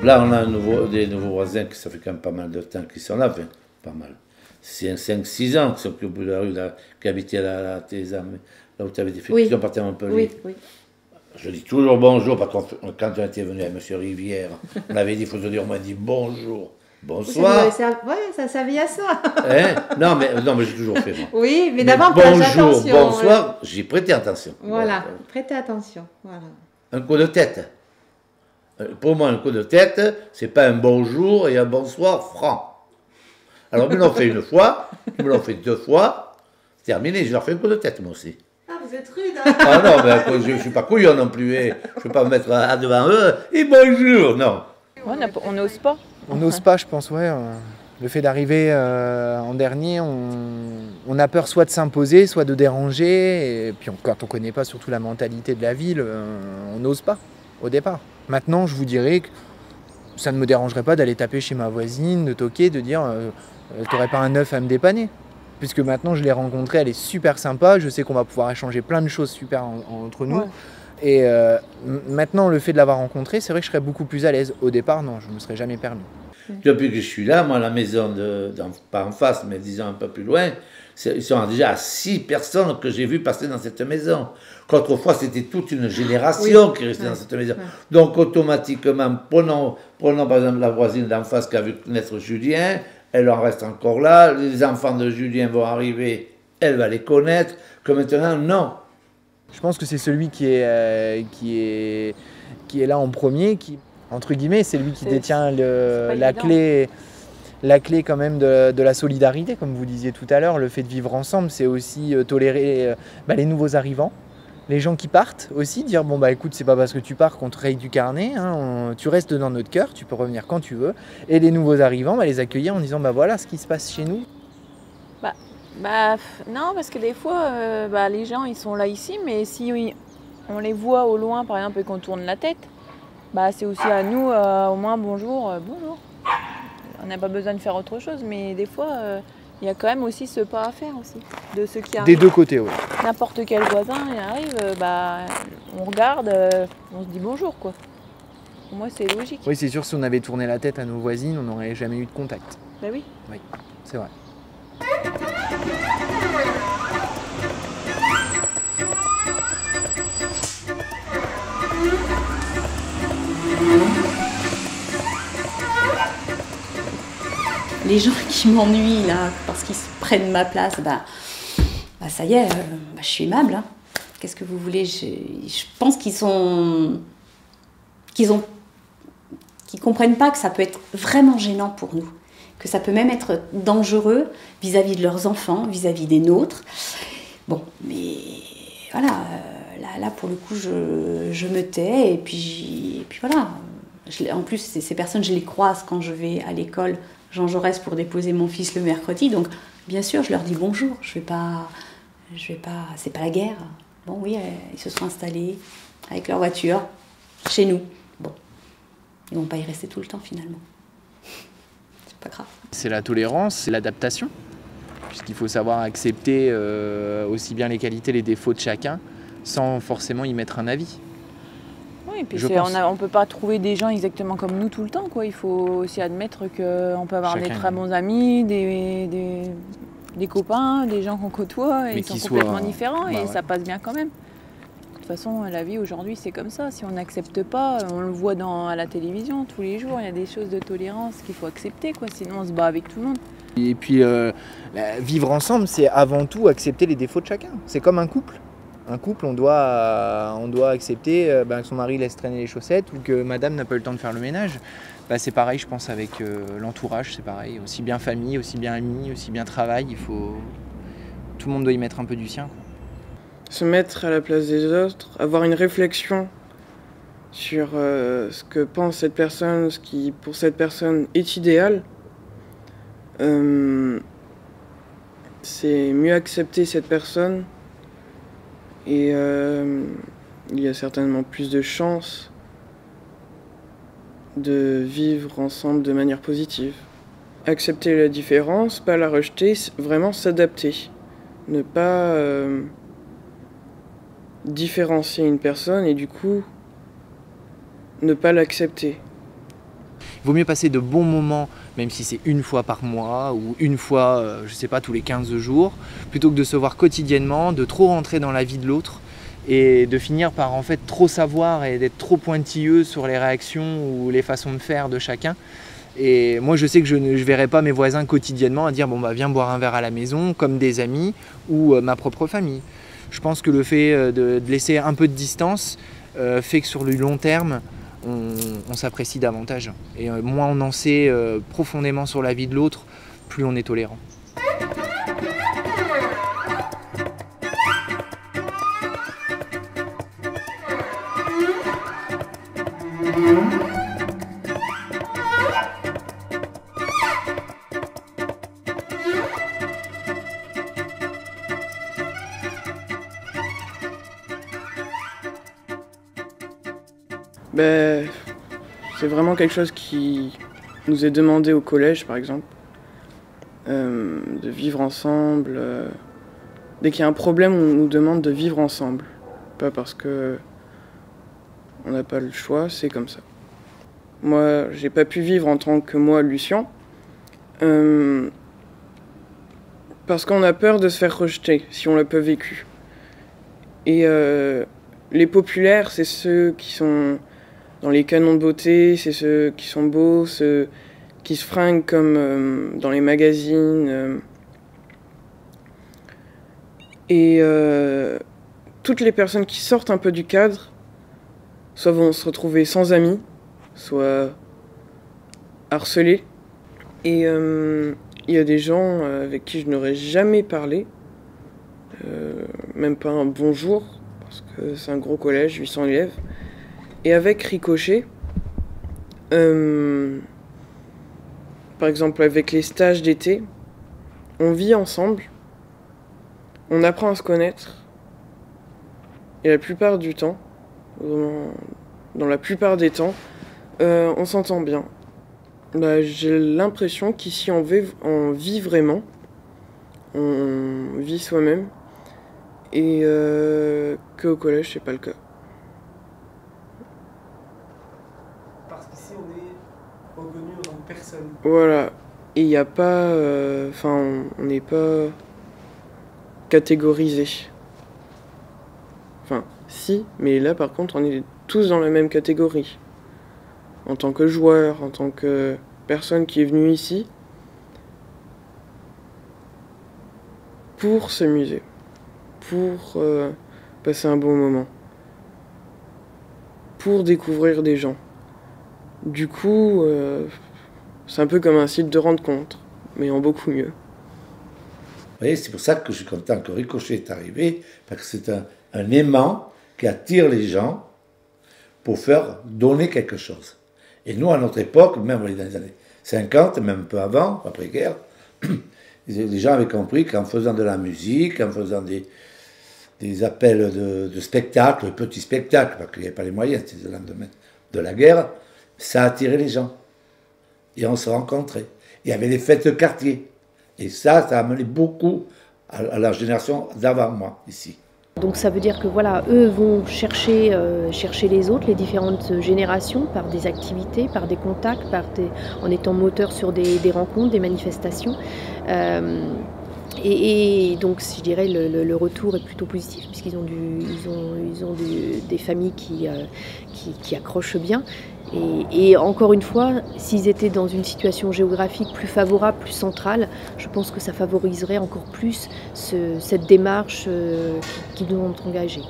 Là, on a des nouveaux voisins qui ça fait quand même pas mal de temps qu'ils sont là, enfin, pas mal. C'est 5-6 ans qu'ils sont au bout de la rue, là, qui habitaient là, là où tu avais des filles qui sont partis à Montpellier. Oui, oui. Je dis toujours bonjour, parce que quand on était venu à M. Rivière, on avait dit, il faut se dire, on m'a dit bonjour, bonsoir. Oui, ça servait à ça. Hein? Non, mais j'ai toujours fait, moi. Oui, mais davantage bonjour, attention. bonsoir, j'ai prêté attention. Voilà, prêtez attention. Voilà. Un coup de tête. Pour moi, un coup de tête, c'est pas un bonjour et un bonsoir franc. Alors, ils me l'ont fait une fois, ils me l'ont fait 2 fois, c'est terminé, je leur fais un coup de tête, moi aussi. Ah, vous êtes rude, hein? Ah non, mais je ne suis pas couillon non plus, je ne vais pas me mettre devant eux, et bonjour, non. On n'ose pas. On n'ose pas, je pense, ouais. Le fait d'arriver en dernier, on a peur soit de s'imposer, soit de déranger. Et puis quand on ne connaît pas surtout la mentalité de la ville, on n'ose pas au départ. Maintenant, je vous dirais que ça ne me dérangerait pas d'aller taper chez ma voisine, de toquer, de dire t'aurais pas un œuf à me dépanner. Puisque maintenant je l'ai rencontrée, elle est super sympa, je sais qu'on va pouvoir échanger plein de choses super entre nous. Ouais. Et maintenant, le fait de l'avoir rencontrée, c'est vrai que je serais beaucoup plus à l'aise. Au départ, non, je ne me serais jamais permis. Depuis que je suis là, moi, la maison, pas en face, mais disons un peu plus loin, ils sont déjà à 6 personnes que j'ai vues passer dans cette maison. Qu'autrefois, c'était toute une génération qui restait dans cette maison. Donc, automatiquement, prenons par exemple la voisine d'en face qui a vu naître Julien, elle en reste encore là, les enfants de Julien vont arriver, elle va les connaître, que maintenant, non. Je pense que c'est celui qui est là en premier, qui, entre guillemets, c'est lui qui détient la clé quand même de la solidarité, comme vous disiez tout à l'heure. Le fait de vivre ensemble, c'est aussi tolérer les nouveaux arrivants, les gens qui partent aussi, dire bon bah écoute, c'est pas parce que tu pars qu'on te raye du carnet, hein, tu restes dans notre cœur, tu peux revenir quand tu veux. Et les nouveaux arrivants, les accueillir en disant bah voilà ce qui se passe chez nous. Non, parce que des fois, les gens ils sont là ici, mais si on les voit au loin, par exemple, et qu'on tourne la tête, c'est aussi à nous, au moins bonjour, bonjour. On n'a pas besoin de faire autre chose, mais des fois, il y a quand même aussi ce pas à faire aussi, de ceux qui arrivent. Des deux côtés, oui. N'importe quel voisin, il arrive, on regarde, on se dit bonjour, quoi. Pour moi, c'est logique. Oui, c'est sûr, si on avait tourné la tête à nos voisines, on n'aurait jamais eu de contact. Ben oui. Oui, c'est vrai. Les gens qui m'ennuient là, parce qu'ils prennent ma place, ça y est, je suis aimable. Hein. Qu'est-ce que vous voulez? Je pense qu'ils comprennent pas que ça peut être vraiment gênant pour nous, que ça peut même être dangereux vis-à-vis de leurs enfants, vis-à-vis des nôtres. Bon, mais voilà, là pour le coup, je me tais et puis voilà. En plus, ces personnes, je les croise quand je vais à l'école Jean Jaurès pour déposer mon fils le mercredi, donc bien sûr, je leur dis bonjour. Je vais pas, c'est pas la guerre. Bon, oui, ils se sont installés avec leur voiture chez nous. Bon, ils vont pas y rester tout le temps finalement. C'est pas grave. C'est la tolérance, c'est l'adaptation, puisqu'il faut savoir accepter aussi bien les qualités, les défauts de chacun, sans forcément y mettre un avis. Oui, et puis on ne peut pas trouver des gens exactement comme nous tout le temps, quoi. Il faut aussi admettre qu'on peut avoir des très bons amis, des copains, des gens qu'on côtoie, et ils sont complètement différents, et ça passe bien quand même. De toute façon, la vie aujourd'hui, c'est comme ça. Si on n'accepte pas, on le voit à la télévision tous les jours, il y a des choses de tolérance qu'il faut accepter, quoi. Sinon on se bat avec tout le monde. Et puis, vivre ensemble, c'est avant tout accepter les défauts de chacun. C'est comme un couple. Un couple, on doit accepter que son mari laisse traîner les chaussettes ou que madame n'a pas eu le temps de faire le ménage. C'est pareil, je pense, avec l'entourage, c'est pareil. Aussi bien famille, aussi bien amis, aussi bien travail, tout le monde doit y mettre un peu du sien, quoi. Se mettre à la place des autres, avoir une réflexion sur ce que pense cette personne, ce qui pour cette personne est idéal. C'est mieux accepter cette personne. Et il y a certainement plus de chances de vivre ensemble de manière positive. Accepter la différence, pas la rejeter, vraiment s'adapter. Ne pas différencier une personne et du coup ne pas l'accepter. Vaut mieux passer de bons moments, même si c'est une fois par mois ou une fois, je sais pas, tous les 15 jours, plutôt que de se voir quotidiennement, de trop rentrer dans la vie de l'autre et de finir par en fait trop savoir et d'être trop pointilleux sur les réactions ou les façons de faire de chacun. Et moi je sais que je ne verrai pas mes voisins quotidiennement à dire bon bah viens boire un verre à la maison comme des amis ou ma propre famille. Je pense que le fait de laisser un peu de distance fait que sur le long terme on s'apprécie davantage. Et moins on en sait profondément sur la vie de l'autre, plus on est tolérant. Ben, c'est vraiment quelque chose qui nous est demandé au collège, par exemple, de vivre ensemble. Dès qu'il y a un problème, on nous demande de vivre ensemble. Pas parce que on n'a pas le choix, c'est comme ça. Moi, j'ai pas pu vivre en tant que moi, Lucien, parce qu'on a peur de se faire rejeter si on l'a pas vécu. Et les populaires, c'est ceux qui sont dans les canons de beauté, c'est ceux qui sont beaux, ceux qui se fringuent comme dans les magazines. Et toutes les personnes qui sortent un peu du cadre, soit vont se retrouver sans amis, soit harcelés. Et il y a des gens avec qui je n'aurais jamais parlé, même pas un bonjour, parce que c'est un gros collège, 800 élèves. Et avec Ricochet, par exemple avec les stages d'été, on vit ensemble, on apprend à se connaître, et la plupart du temps, vraiment, dans la plupart des temps, on s'entend bien. Bah, j'ai l'impression qu'ici on vit vraiment, on vit soi-même, et qu'au collège c'est pas le cas. Parce qu'ici on est reconnu en tant que personne. Voilà, et il n'y a pas, on n'est pas catégorisé. Enfin, si, mais là par contre on est tous dans la même catégorie. En tant que joueur, en tant que personne qui est venue ici pour s'amuser, pour passer un bon moment, pour découvrir des gens. Du coup, c'est un peu comme un site de rencontre, mais en beaucoup mieux. Vous voyez, c'est pour ça que je suis content que Ricochet est arrivé, parce que c'est un aimant qui attire les gens pour faire donner quelque chose. Et nous, à notre époque, même dans les années 50, même un peu avant, après-guerre, les gens avaient compris qu'en faisant de la musique, en faisant des appels de spectacles, petits spectacles, parce qu'il n'y avait pas les moyens, c'était le lendemain de la guerre, ça attirait les gens. Et on se rencontrait. Il y avait les fêtes de quartier. Et ça a amené beaucoup à la génération d'avant moi, ici. Donc ça veut dire que voilà, eux vont chercher les autres, les différentes générations, par des activités, par des contacts, en étant moteur sur des rencontres, des manifestations. Et donc je dirais le retour est plutôt positif, puisqu'ils ont des familles qui accrochent bien. Et encore une fois, s'ils étaient dans une situation géographique plus favorable, plus centrale, je pense que ça favoriserait encore plus cette démarche qu'ils nous ont engagée.